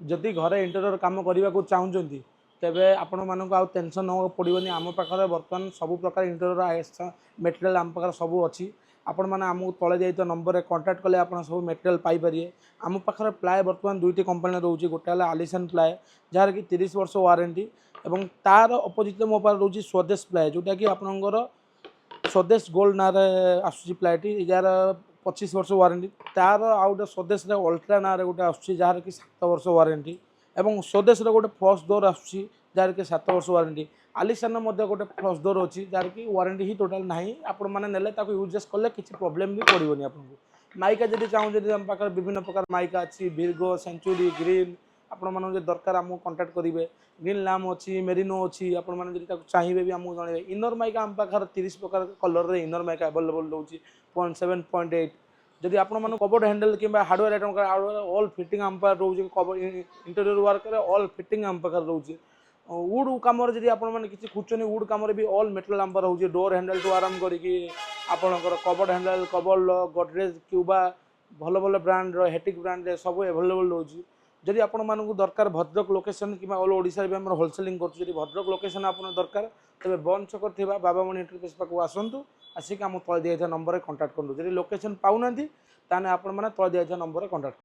जदि घरे इंटेरियर काम करने को चाहूँगी तेबे आपण मानक आउ टेंशन न पड़ोनी आम पाखे बर्तमान सब प्रकार इंटेरियर मटेरियल आम पाखे सब अच्छी आपण मैंने आमको तले जाइए नंबर कांटेक्ट कले आप सब मटेरियल पाइपर आम पाखे प्लाए बर्तमान दुईटी कंपनी रोचे गोटे आलिसन प्लाए जार कि 30 वर्ष वारंटी और तार अपोजिट मो पास रोचे स्वदेश प्लाए जोटा कि आपणकर स्वदेश गोल्ड ना आसूसी प्लाएटी जार 25 वर्ष वारंटी तार आउ गोटे स्वदेश अल्ट्रा ना गोटे आसूसी जार कि 7 वर्ष वारंटी एवं स्वदेश गोटे फर्स्ट डोर आसूसी जार कि 7 वर्ष वारंटी आलिसान गोटे फर्स्ट डोर अच्छी जार कि वारंटी ही टोटाल ना आपण मैंने नेले यूजेस कले किसी प्रोब्लेम भी पड़ोनी आपको माइका जब चाहूँ आम पाखे विभिन्न प्रकार माइका अच्छी वीरगो सेंचुरी ग्रीन आपण मैंने जदरकार आमको कंटाक्ट करेंगे ग्रीन लैम अच्छी मेरिनो अच्छी आपण मैंने चाहिए भी आमको जन इनर माइका आम पाखे 30 प्रकार कलर इनर माइका अवेलेबल रोचे 0.7 0.8 जदि आपण मन कबोर्ड हैंडल कि हार्डवेयर आइटम ऑल फिटिंग आम पाखे रोचे इंटेरियर वर्क ऑल फिटिंग आम पाखे रोचे वुड कम जब आपने किसी खोजन वुड कम भी ऑल मेटेरियल आम रोचे डोर हैंडल टू आरंभ करके आपणकर cupboard handle cupboard Godrej Cuba भल भल ब्रांड हेटिक ब्रांड सब एभेलेबल रोचे जदि आपण मानक दरकार भद्रक लोकेशन कि ऑल ओडिशा भी आम होलसेलिंग कर भद्रक लोकेशन आप दरकार तेज बन छक थी बाबामणि इंटरप्राइज पाक आसतु आसिक आम तले दिया नंबर कंटाक्ट करूँ जब लोकेशन पाऊना ताने आपण मैंने तले दिया नंबर कंटाक्ट